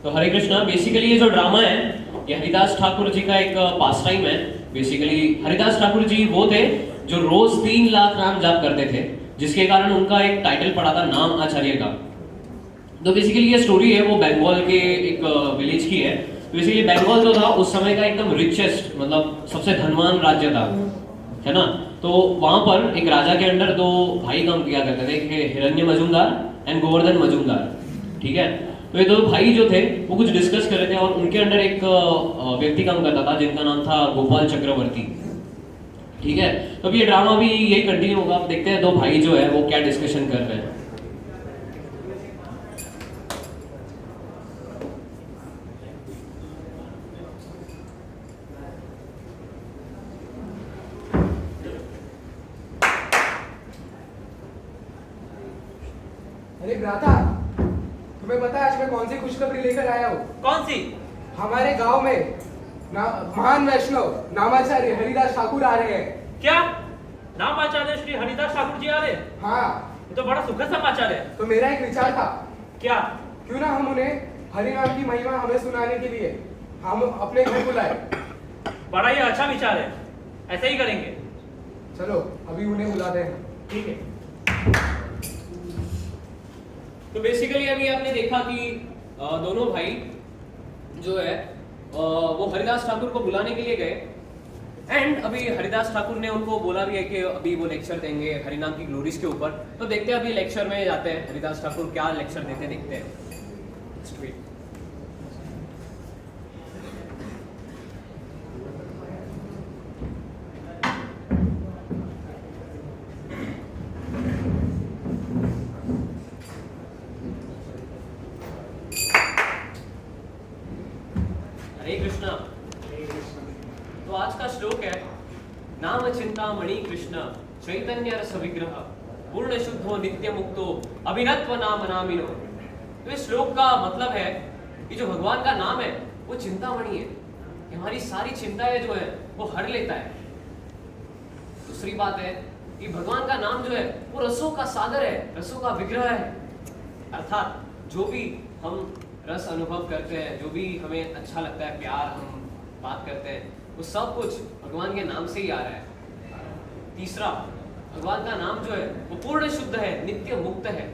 तो हरे कृष्णा, बेसिकली ये जो ड्रामा है ये हरिदास ठाकुर जी का एक पास टाइम है। बेसिकली हरिदास ठाकुर जी वो थे जो रोज 3 लाख नाम जाप करते थे, जिसके कारण उनका एक टाइटल पड़ा था नाम आचार्य का। तो बेसिकली ये स्टोरी है वो बंगाल के एक विलेज की है। बेसिकली बंगाल जो था उस समय का एकदम रिचेस्ट, मतलब सबसे धनवान राज्य था, है ना। तो वहां पर एक राजा के अंडर 2 भाई काम किया करते थे, हिरण्य मजूमदार एंड गोवर्धन मजूमदार, ठीक है। तो ये 2 भाई जो थे वो कुछ डिस्कस कर रहे थे और उनके अंडर एक व्यक्ति काम करता था जिनका नाम था गोपाल चक्रवर्ती, ठीक है। तो अब ये ड्रामा भी यही कंटिन्यू होगा। आप देखते हैं 2 भाई जो है वो क्या डिस्कशन कर रहे हैं। अरे भ्राता, तुम्हें पता है आज मैं कौन सी खुशखबरी लेकर आया हूँ? कौन सी? हमारे गांव में महान वैष्णव नामाचार्य हरिदास ठाकुर आ रहे हैं। क्या नाम आचार्य श्री हरिदास ठाकुर जी आ रहे हैं? हाँ, ये तो बड़ा सुखद समाचार है। तो मेरा एक विचार था, क्या? क्यों ना हम उन्हें हरि नाम की महिमा हमें सुनाने के लिए हम अपने घर बुलाए। बड़ा ही अच्छा विचार है, ऐसे ही करेंगे। चलो अभी उन्हें बुलाते हैं। ठीक है। तो बेसिकली अभी आपने देखा कि दोनों भाई जो है वो हरिदास ठाकुर को बुलाने के लिए गए एंड अभी हरिदास ठाकुर ने उनको बोला भी है कि अभी वो लेक्चर देंगे हरिनाम की ग्लोरीज के ऊपर। तो देखते हैं अभी लेक्चर में जाते हैं, हरिदास ठाकुर क्या लेक्चर देते देखते हैं। हरे कृष्णा। तो आज का श्लोक है, नाम चिंतामणि कृष्ण चैतन्य रस विग्रह पूर्ण शुद्धो नित्य मुक्तो अभिनत्व नाम नामिनो। तो इस श्लोक का मतलब है कि जो भगवान का नाम है वो चिंतामणि है, कि हमारी सारी चिंताएं जो है वो हर लेता है। दूसरी बात है कि भगवान का नाम जो है वो रसों का सागर है, रसों का विग्रह है। अर्थात जो भी हम रस अनुभव करते हैं, जो भी हमें अच्छा लगता है, प्यार हम बात करते हैं, वो सब कुछ भगवान के नाम से ही आ रहा है। तीसरा, भगवान का नाम जो है वो पूर्ण शुद्ध है, नित्य मुक्त है।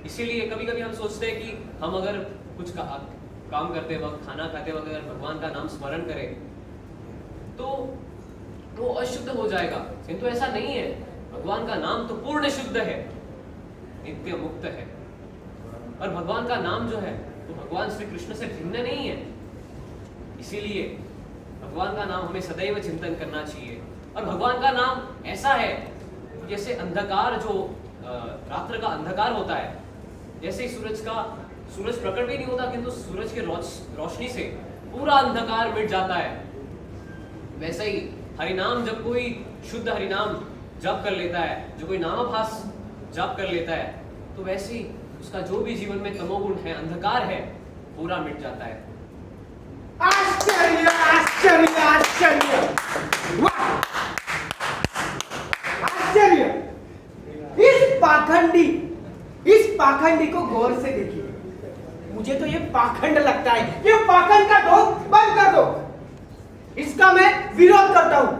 इसीलिए कभी कभी हम सोचते हैं कि हम अगर कुछ काम करते वक्त, खाना खाते वक्त अगर भगवान का नाम स्मरण करें तो वो अशुद्ध हो जाएगा, किंतु ऐसा नहीं है। भगवान का नाम तो पूर्ण शुद्ध है, नित्य मुक्त है। और भगवान का नाम जो है तो भगवान श्री कृष्ण से भिन्न नहीं है। इसीलिए भगवान का नाम हमें सदैव चिंतन करना चाहिए। और भगवान का नाम ऐसा है जैसे अंधकार, जो रात्र का अंधकार होता है, जैसे ही सूरज प्रकट भी नहीं होता किंतु सूरज के रोशनी से पूरा अंधकार मिट जाता है, वैसे ही हरिनाम जब कोई शुद्ध हरिनाम जप कर लेता है, जो कोई नामाभास जप कर लेता है, तो वैसे ही उसका जो भी जीवन में तमोगुण है, अंधकार है, पूरा मिट जाता है। आश्चर्य आश्चर्य आश्चर्य, वाह आश्चर्य। इस पाखंडी को गौर से देखिए। मुझे तो ये पाखंड लगता है। ये पाखंड का ढोंग बंद कर दो। इसका मैं विरोध करता हूं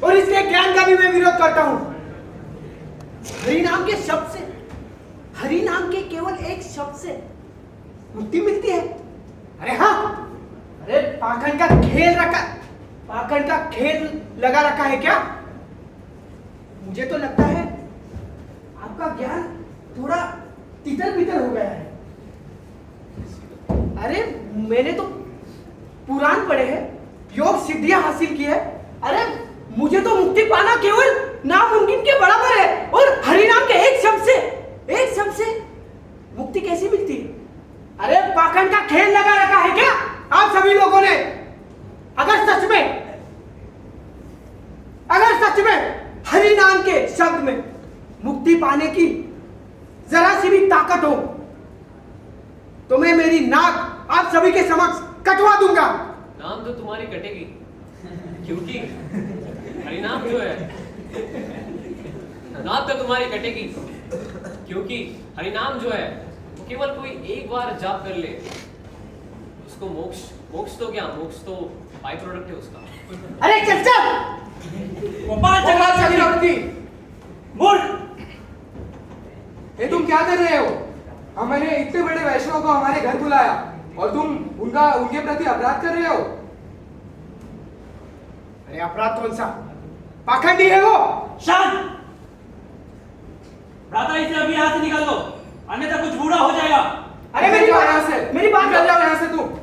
और इसके ज्ञान का भी मैं विरोध करता हूं। हरिनाम के शब्द से, हरिनाम के केवल एक शब्द से मुक्ति मिलती है। अरे हाँ, अरे पाखंड का खेल लगा रखा है क्या? मुझे तो लगता है आपका ज्ञान थोड़ा तितर-बितर हो गया है। अरे मैंने तो पुराण पढ़े हैं, योग सिद्धियां हासिल की है। अरे मुझे तो मुक्ति पाना केवल नामुमकिन के बराबर है, और हरिनाम के एक शब्द से मुक्ति कैसी मिलती है? अरे पाखंड का खेल लगा रखा है क्या आप सभी लोगों ने? अगर सच में हरिनाम के शब्द में मुक्ति पाने की जरा सी भी ताकत हो तो मैं मेरी नाक आप सभी के समक्ष कटवा दूंगा। नाम तो तुम्हारी कटेगी, क्योंकि हरिनाम जो है नाक तो तुम्हारी कटेगी, क्योंकि हरिनाम जो है वो केवल कोई एक बार जाप कर ले उसको मोक्ष मोक्ष तो क्या, मोक्ष तो बाई प्रोडक्ट है उसका। अरे चल चल। गोपाल गोपाल चक्रवर्ती, चक्रवर्ती, मूर्ख! ये तुम क्या कर रहे हो? हमने इतने बड़े वैष्णव को हमारे घर बुलाया और तुम उनके प्रति अपराध कर रहे हो। अरे अपराध कौन सा? पाखंडी है वो। शांत! भ्राता इसे अभी यहाँ से निकाल दो, अन्यथा कुछ बुरा हो जाएगा। अरे निकल जाओ यहाँ से, मेरी बात निकल जाओ यहाँ से तुम।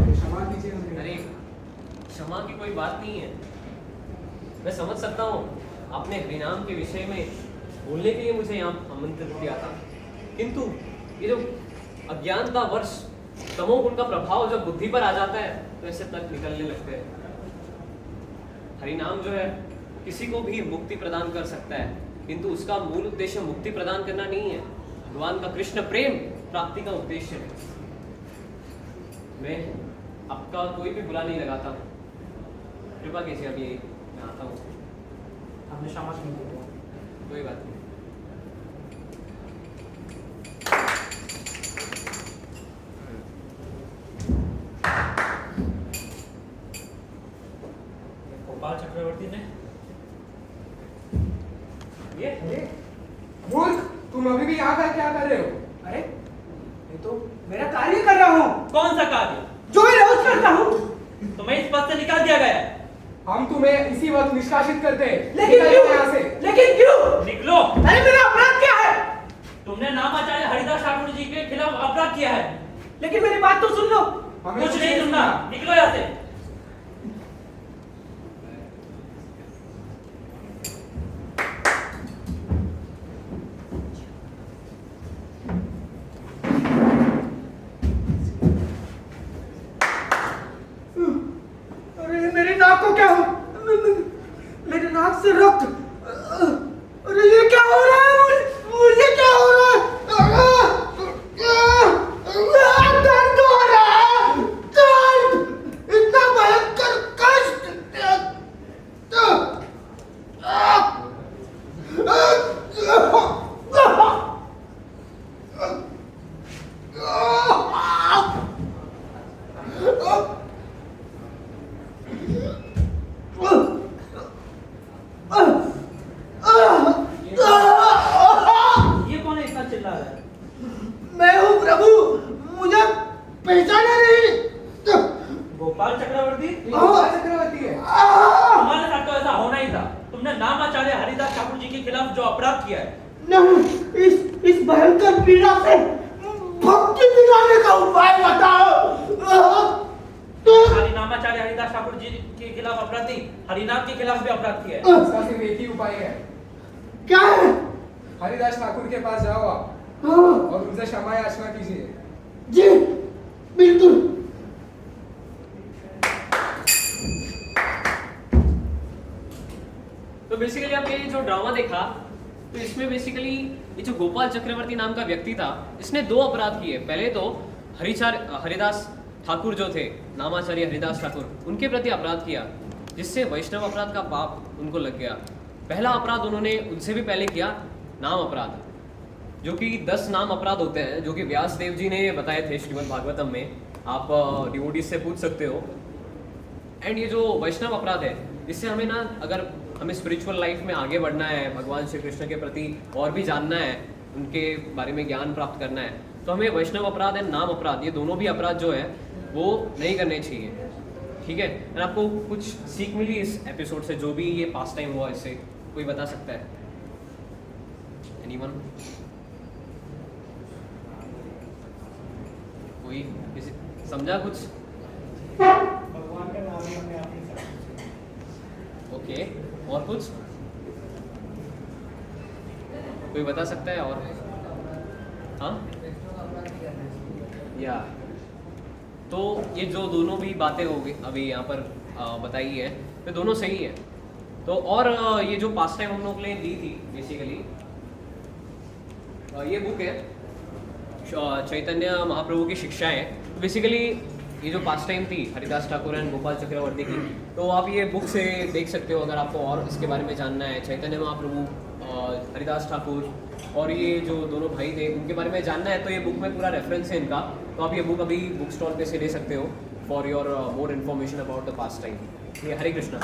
क्षमा कीजिए हमें। अरे क्षमा की कोई बात नहीं है। मैं समझ सकता हूँ आपने हरिनाम के विषय में बोलने के लिए मुझे यहाँ आमंत्रित किया था, किंतु ये जो अज्ञानता वर्ष तमोगुण का प्रभाव जब बुद्धि पर आ जाता है तो ऐसे तक निकलने लगते हैं। हरिनाम जो है किसी को भी मुक्ति प्रदान कर सकता है, किंतु उसका मूल उद्देश्य मुक्ति प्रदान करना नहीं है, भगवान का कृष्ण प्रेम प्राप्ति का उद्देश्य है। मैं आपका कोई भी बुरा नहीं लगाता, कृपा कीजिए अभी मैं आता हूँ। हमने क्षमा की। कोई बात नहीं। गोपाल चक्रवर्ती ने ये अरे मूर्ख, तुम अभी भी यहाँ पर क्या कर रहे हो? अरे ये तो मेरा कार्य कर रहा हूँ, कौन सा कार्य? जो मैं रोज करता हूँ। तुम्हें इस पद से निकाल दिया गया है। हम तुम्हें इसी वक्त निष्कासित करते हैं। लेकिन निकल जाओ क्यों? यहाँ से। लेकिन क्यों? निकलो! अरे मेरा अपराध क्या है? तुमने नामाचार्य हरिदास ठाकुर जी के खिलाफ अपराध किया है। लेकिन मेरी बात तो सुन लो। हमें कुछ नहीं सुनना, निकलो यहाँ से। अरे मेरी नाक को क्या हो? मेरी नाक से रक्त। अरे ये क्या हो रहा है? मुझे क्या हो रहा है? दर्द हो रहा है, दर्द, इतना भयंकर कष्ट। ये कौन है इतना चिल्ला रहा है? मैं हूँ प्रभु, मुझे पहचाना नहीं। गोपाल चक्रवर्ती, ये गोपाल चक्रवर्ती है। तुम्हारे साथ तो ऐसा होना ही था। तुमने नामाचार्य हरिदास ठाकुर जी के खिलाफ जो अपराध किया है। नहीं, इस भयंकर पीड़ा से भक्ति दिलाने का उपाय बताओ। खाली नामाचार्य हरिदास ठाकुर जी के खिलाफ अपराध नहीं, हरिनाम के खिलाफ भी अपराध किया है। इसका सिर्फ एक ही उपाय है। क्या है? हरिदास ठाकुर के पास जाओ आप हाँ, और उनसे क्षमा याचना कीजिए। जी बिल्कुल। तो बेसिकली आपने ये जो ड्रामा देखा, तो इसमें बेसिकली ये जो गोपाल चक्रवर्ती नाम का व्यक्ति था, इसने दो अपराध किए। पहले तो हरिदास ठाकुर जो थे, नामाचार्य हरिदास ठाकुर, उनके प्रति अपराध किया, जिससे वैष्णव अपराध का पाप उनको लग गया। पहला अपराध उन्होंने उनसे भी पहले किया, नाम अपराध, जो कि 10 नाम अपराध होते हैं, जो कि व्यास देव जी ने बताए थे श्रीमद् भागवतम में। आप डिवोटीज से पूछ सकते हो। एंड ये जो वैष्णव अपराध है, इससे हमें ना, अगर हमें स्पिरिचुअल लाइफ में आगे बढ़ना है, भगवान श्री कृष्ण के प्रति और भी जानना है, उनके बारे में ज्ञान प्राप्त करना है, तो हमें वैष्णव अपराध एंड नाम अपराध, ये दोनों भी अपराध जो है वो नहीं करने चाहिए। ठीक है? एंड आपको कुछ सीख मिली इस एपिसोड से, जो भी ये पास टाइम हुआ, इससे कोई बता सकता है? एनीवन? कोई किसी समझा कुछ? भगवान के नाम में अपने आप ही कर। ओके, और कुछ कोई बता सकता है? और हाँ, या तो ये जो दोनों भी बातें हो गई अभी यहाँ पर बताई है, तो दोनों सही है। तो और ये जो पास टाइम हम लोग ने दी थी, बेसिकली ये बुक है चैतन्य महाप्रभु की शिक्षाएं। बेसिकली ये जो पास टाइम थी हरिदास ठाकुर एंड गोपाल चक्रवर्ती की, तो आप ये बुक से देख सकते हो अगर आपको और इसके बारे में जानना है। चैतन्य महाप्रभु, हरिदास ठाकुर और ये जो दोनों भाई थे उनके बारे में जानना है तो ये बुक में पूरा रेफरेंस है इनका। तो आप ये बुक अभी बुक स्टॉल पे से ले सकते हो for your more information about the past time. Hare Krishna.